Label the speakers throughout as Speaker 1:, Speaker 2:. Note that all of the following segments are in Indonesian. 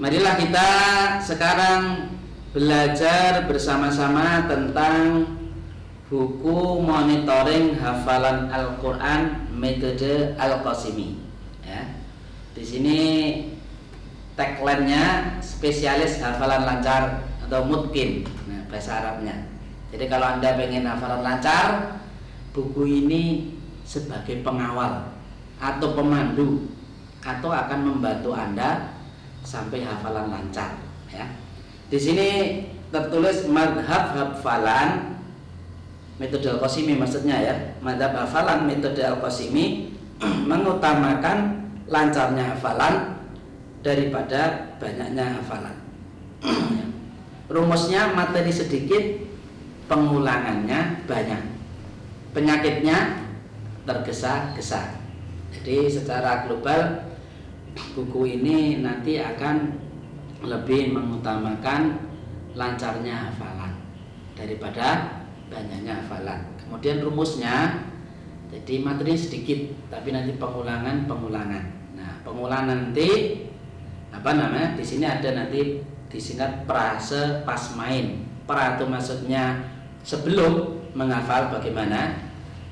Speaker 1: Marilah kita sekarang belajar bersama-sama tentang buku monitoring hafalan Al-Quran metode Al-Qasimi. Ya. Di sini tagline-nya spesialis hafalan lancar atau mutqin, nah, bahasa Arabnya. Jadi kalau Anda pengen hafalan lancar, buku ini sebagai pengawal atau pemandu atau akan membantu Anda sampai hafalan lancar. Ya. Di sini tertulis madhab hafalan metode Al-Qasimi, maksudnya ya, madhab hafalan metode Al-Qasimi mengutamakan lancarnya hafalan daripada banyaknya hafalan. Rumusnya materi sedikit, pengulangannya banyak, penyakitnya tergesa-gesa. Jadi secara global buku ini nanti akan lebih mengutamakan lancarnya hafalan daripada banyaknya hafalan. Kemudian rumusnya, jadi materi sedikit tapi nanti pengulangan. Nah, pengulangan nanti apa namanya? Di sini ada nanti disingkat prase pas main. Pra itu maksudnya sebelum menghafal bagaimana,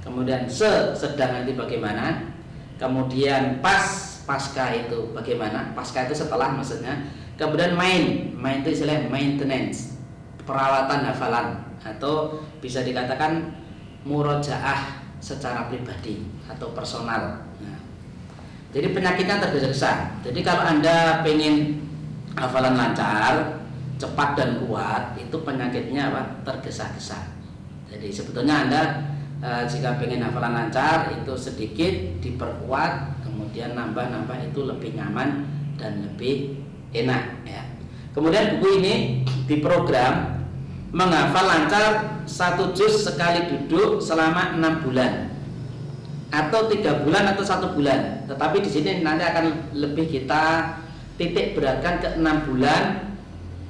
Speaker 1: kemudian sedang nanti bagaimana, kemudian pasca itu bagaimana, pasca itu setelah maksudnya, kemudian main itu istilahnya maintenance, perawatan hafalan, atau bisa dikatakan murojaah secara pribadi atau personal. Nah, jadi penyakitnya tergesa-gesa. Jadi kalau Anda pengen hafalan lancar, cepat dan kuat, itu penyakitnya apa? Tergesa-gesa. Jadi sebetulnya Anda jika pengen hafalan lancar itu sedikit diperkuat, kemudian nambah itu lebih nyaman dan lebih enak ya. Kemudian buku ini diprogram menghafal lancar 1 juz sekali duduk selama 6 bulan atau 3 bulan atau 1 bulan. Tetapi di sini nanti akan lebih kita titik beratkan ke 6 bulan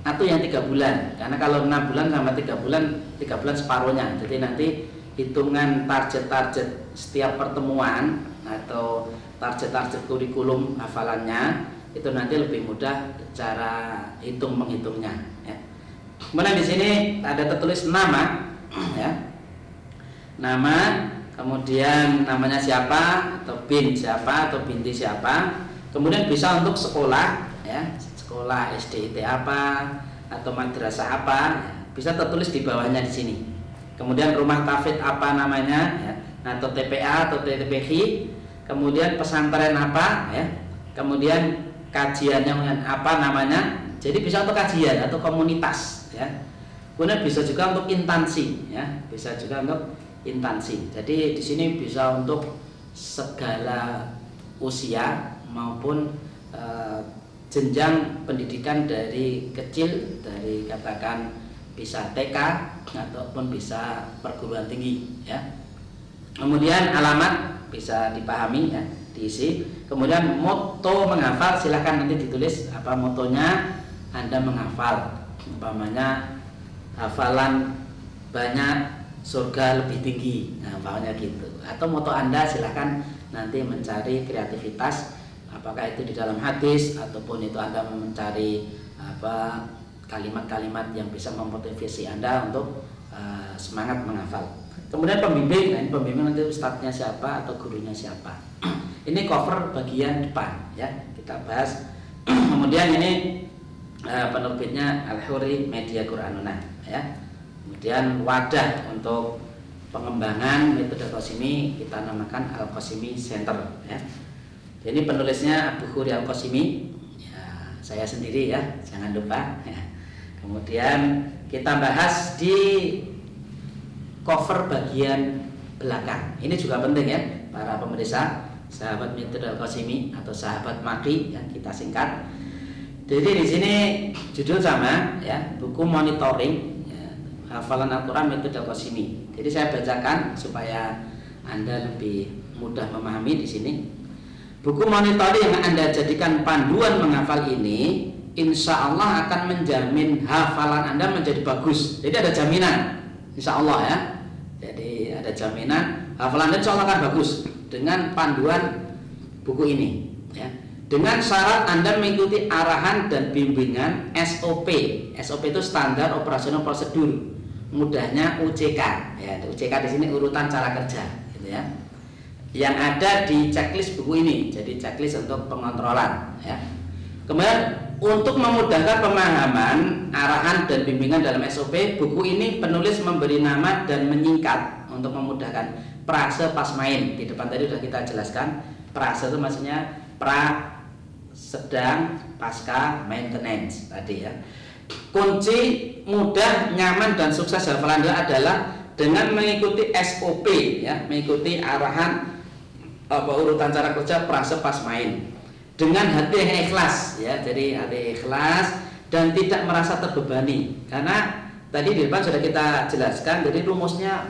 Speaker 1: atau yang 3 bulan. Karena kalau 6 bulan sama 3 bulan separuhnya. Jadi nanti hitungan target setiap pertemuan atau target kurikulum hafalannya itu nanti lebih mudah cara menghitungnya ya. Kemudian di sini ada tertulis nama ya. Nama, kemudian namanya siapa atau bin siapa atau binti siapa. Kemudian bisa untuk sekolah ya, sekolah SD IT apa atau madrasah apa ya, bisa tertulis di bawahnya di sini. Kemudian rumah tahfidz apa namanya ya, atau TPA atau TPH, kemudian pesantren apa ya, kemudian kajiannya apa namanya. Jadi bisa untuk kajian atau komunitas ya. Kemudian bisa juga untuk instansi ya, bisa juga untuk instansi. Jadi di sini bisa untuk segala usia maupun jenjang pendidikan dari kecil, dari katakan bisa TK ataupun bisa perguruan tinggi ya. Kemudian alamat bisa dipahami ya, diisi. Kemudian moto menghafal, silahkan nanti ditulis apa motonya Anda menghafal. Umpamanya hafalan banyak surga lebih tinggi, nah umpamanya gitu. Atau moto Anda silahkan nanti mencari kreativitas, apakah itu di dalam hadis ataupun itu Anda mencari apa kalimat-kalimat yang bisa memotivasi Anda untuk semangat menghafal. Kemudian pembimbing, nah ini pembimbing nanti ustadznya siapa atau gurunya siapa. Ini cover bagian depan ya, kita bahas. Kemudian ini penerbitnya Al-Huri Media Quranuna ya. Kemudian wadah untuk pengembangan metode Al-Qasimi kita namakan Al-Qasimi Center ya. Jadi penulisnya Abu Huri Al-Qasimi ya, saya sendiri ya, jangan lupa ya. Kemudian kita bahas di cover bagian belakang. Ini juga penting ya, para pemirsa, sahabat metode Al-Qasimi atau sahabat Maki yang kita singkat. Jadi di sini judul sama ya, buku monitoring ya, hafalan Al-Quran metode Al-Qasimi. Jadi saya bacakan supaya Anda lebih mudah memahami di sini. Buku monitoring yang Anda jadikan panduan menghafal ini, insya Allah akan menjamin hafalan Anda menjadi bagus. Jadi ada jaminan, insya Allah ya. Jadi ada jaminan hafalan Anda insya Allah akan bagus dengan panduan buku ini. Ya. dengan syarat Anda mengikuti arahan dan bimbingan SOP. SOP itu standar operasional prosedur, mudahnya UCK. Ya, UCK di sini urutan cara kerja, gitu ya. Yang ada di checklist buku ini, jadi checklist untuk pengontrolan. Ya. Kemudian untuk memudahkan pemahaman arahan dan bimbingan dalam SOP, buku ini penulis memberi nama dan menyingkat untuk memudahkan prase pas main. Di depan tadi sudah kita jelaskan, prase itu maksudnya pra, sedang, pasca, maintenance tadi ya. Kunci mudah, nyaman dan sukses hafalan Anda adalah dengan mengikuti SOP ya, mengikuti arahan urutan cara kerja prase pas main dengan hati yang ikhlas ya. Jadi hati ikhlas dan tidak merasa terbebani, karena tadi di depan sudah kita jelaskan. Jadi rumusnya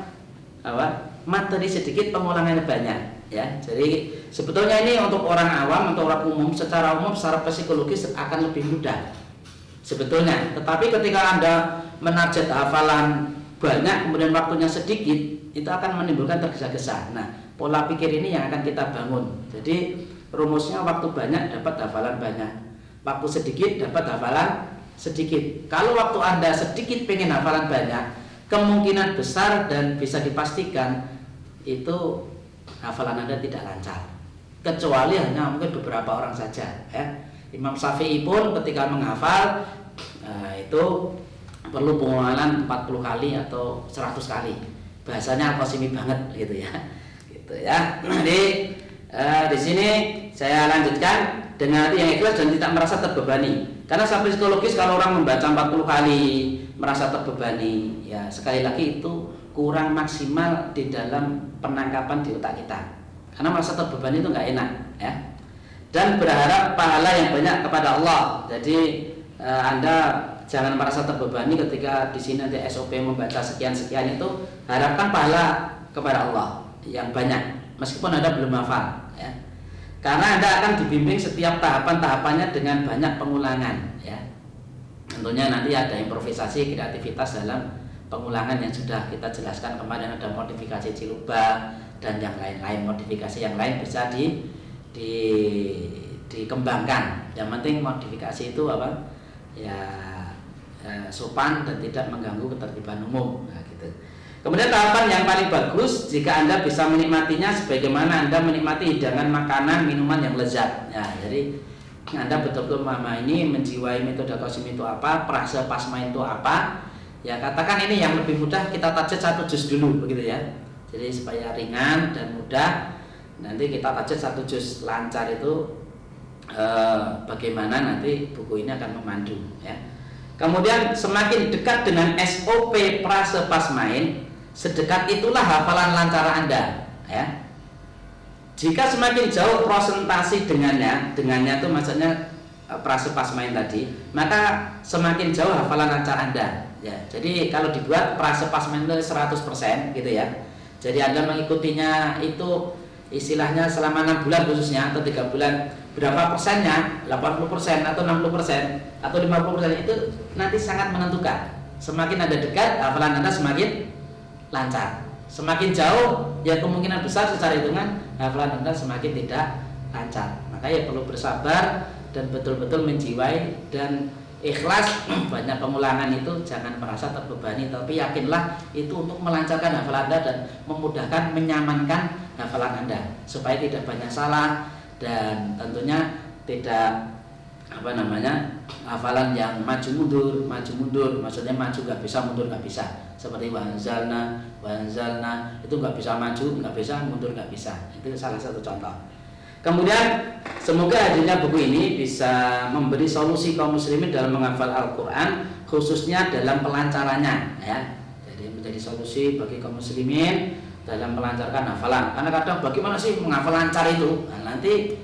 Speaker 1: materi sedikit, pengulangannya banyak ya. Jadi sebetulnya ini untuk orang awam, untuk orang umum, secara psikologis akan lebih mudah sebetulnya. Tetapi ketika Anda menarget hafalan banyak kemudian waktunya sedikit, itu akan menimbulkan tergesa-gesa. Nah, pola pikir ini yang akan kita bangun. Jadi rumusnya waktu banyak dapat hafalan banyak, waktu sedikit dapat hafalan sedikit. Kalau waktu Anda sedikit pengen hafalan banyak, kemungkinan besar dan bisa dipastikan itu hafalan Anda tidak lancar, kecuali hanya mungkin beberapa orang saja ya. Imam Syafi'i pun ketika menghafal itu perlu pengulangan 40 kali atau 100 kali. Bahasanya Al-Qasimi banget gitu ya. Gitu ya. Jadi di sini saya lanjutkan dengan hati yang ikhlas dan tidak merasa terbebani. Karena secara psikologis kalau orang membaca 40 kali merasa terbebani, ya sekali lagi itu kurang maksimal di dalam penangkapan di otak kita. Karena merasa terbebani itu nggak enak ya. Dan berharap pahala yang banyak kepada Allah. Jadi Anda jangan merasa terbebani ketika di sini nanti SOP membaca sekian-sekian, itu harapkan pahala kepada Allah yang banyak meskipun Anda belum hafal ya. Karena Anda akan dibimbing setiap tahapan-tahapannya dengan banyak pengulangan ya. Tentunya nanti ada improvisasi, kreativitas dalam pengulangan yang sudah kita jelaskan kemarin. Ada modifikasi ciluba dan yang lain-lain, modifikasi yang lain bisa dikembangkan. Yang penting modifikasi itu sopan dan tidak mengganggu ketertiban umum. Nah, gitu. Kemudian tahapan yang paling bagus jika Anda bisa menikmatinya sebagaimana Anda menikmati hidangan makanan minuman yang lezat. Ya, jadi Anda betul-betul memahami, menjiwai metode Qasimi itu apa, prase pas main itu apa. Ya, katakan ini yang lebih mudah kita target 1 juz dulu begitu ya. Jadi supaya ringan dan mudah, nanti kita target 1 juz lancar itu bagaimana nanti buku ini akan memandu ya. Kemudian semakin dekat dengan SOP prase pas main, sedekat itulah hafalan lancar Anda ya. Jika semakin jauh presentasi dengannya itu maksudnya prase pas main tadi, maka semakin jauh hafalan lancar Anda ya. Jadi kalau dibuat prase pas main itu 100% gitu ya. Jadi Anda mengikutinya itu istilahnya selama 6 bulan khususnya atau 3 bulan, berapa persennya, 80% atau 60% atau 50%, itu nanti sangat menentukan. Semakin Anda dekat, hafalan Anda semakin lancar. Semakin jauh, ya kemungkinan besar secara hitungan hafalan Anda semakin tidak lancar. Makanya perlu bersabar dan betul-betul menjiwai dan ikhlas. Banyak pengulangan itu jangan merasa terbebani, tapi yakinlah itu untuk melancarkan hafalan Anda dan memudahkan, menyamankan hafalan Anda supaya tidak banyak salah dan tentunya tidak hafalan yang maju mundur, maksudnya maju nggak bisa, mundur nggak bisa, seperti wanzalna itu nggak bisa maju, nggak bisa mundur, nggak bisa. Itu salah satu contoh. Kemudian semoga hadirnya buku ini bisa memberi solusi kaum muslimin dalam menghafal Al-Quran, khususnya dalam pelancarannya ya. Jadi menjadi solusi bagi kaum muslimin dalam melancarkan hafalan. Karena kadang bagaimana sih menghafal lancar itu? Nah, nanti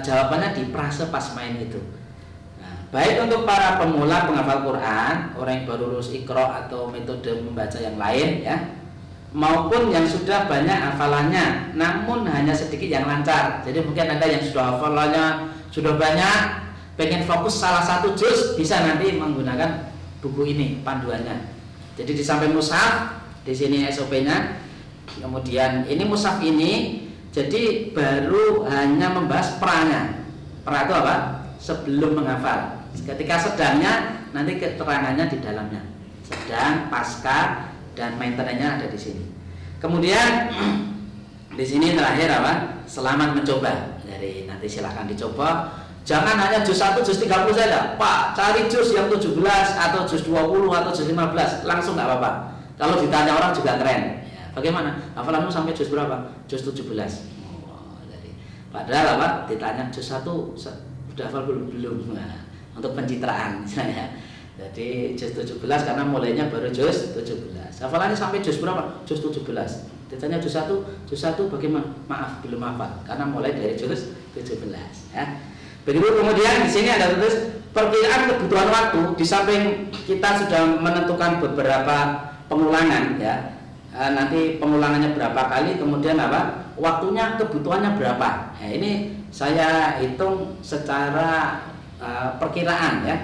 Speaker 1: jawabannya di prase pas main itu. Nah, baik untuk para pemula penghafal Quran, orang yang baru lulus Iqra atau metode membaca yang lain ya, maupun yang sudah banyak hafalannya namun hanya sedikit yang lancar. Jadi mungkin Anda yang sudah hafalannya sudah banyak, pengen fokus salah satu juz, bisa nanti menggunakan buku ini panduannya. Jadi di samping mushaf, di sini SOP-nya. Kemudian ini mushaf ini jadi baru hanya membahas pranya. Pra itu apa? Sebelum menghafal. Ketika sedangnya nanti keterangannya di dalamnya. Sedang, pasca, dan maintenance-nya ada di sini. Kemudian di sini terakhir apa? Selamat mencoba. Jadi nanti silahkan dicoba. Jangan hanya juz 1, juz 30 saja. Pak, cari juz yang 17 atau juz 20 atau juz 15. Langsung nggak apa-apa. Kalau ditanya orang juga keren. Ya, bagaimana? Hafalanmu sampai juz berapa? Juz 17. Oh, jadi padahal apa? Ditanya juz 1 sudah hafal belum? Nah, untuk pencitraan misalnya. Jadi juz 17 karena mulainya baru juz 17. Hafalannya sampai juz berapa? Juz 17. Ditanya juz 1 bagaimana? Maaf, belum hafal karena mulai dari juz 17 ya. Begitu. Kemudian di sini ada tulis perkiraan kebutuhan waktu. Di samping kita sudah menentukan beberapa pengulangan ya. Nanti pengulangannya berapa kali, kemudian apa? Waktunya, kebutuhannya berapa. Nah, ini saya hitung secara perkiraan ya,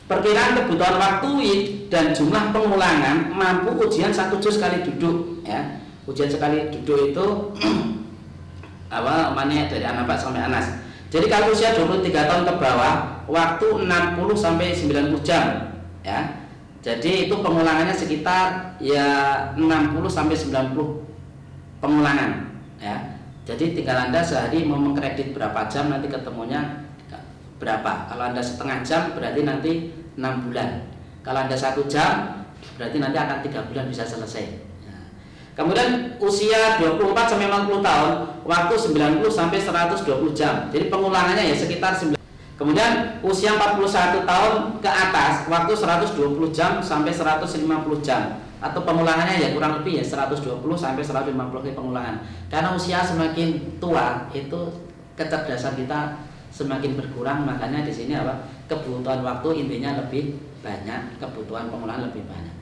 Speaker 1: Perkiraan kebutuhan waktu dan jumlah pengulangan mampu ujian 1 juz sekali duduk ya. Ujian sekali duduk itu apa namanya dari An-Naba sampai Anas. Jadi kalau usia 23 tahun ke bawah, waktu 60 sampai 90 jam ya. Jadi itu pengulangannya sekitar ya 60 sampai 90 pengulangan ya. Jadi tinggal Anda sehari mau mengkredit berapa jam, nanti ketemunya berapa. Kalau Anda setengah jam berarti nanti 6 bulan. Kalau Anda 1 jam berarti nanti akan 3 bulan bisa selesai. Kemudian usia 24 sampai 40 tahun, waktu 90 sampai 120 jam. Jadi pengulangannya ya sekitar 9. Kemudian usia 41 tahun ke atas, waktu 120 jam sampai 150 jam. Atau pengulangannya ya kurang lebih ya 120 sampai 150 kali pengulangan. Karena usia semakin tua itu kecerdasan kita semakin berkurang, makanya di sini apa? Kebutuhan waktu intinya lebih banyak, kebutuhan pengulangan lebih banyak.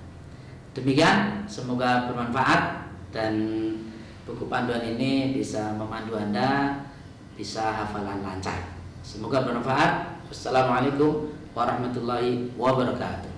Speaker 1: Demikian, semoga bermanfaat dan buku panduan ini bisa memandu Anda bisa hafalan lancar. Semoga bermanfaat. Wassalamualaikum warahmatullahi wabarakatuh.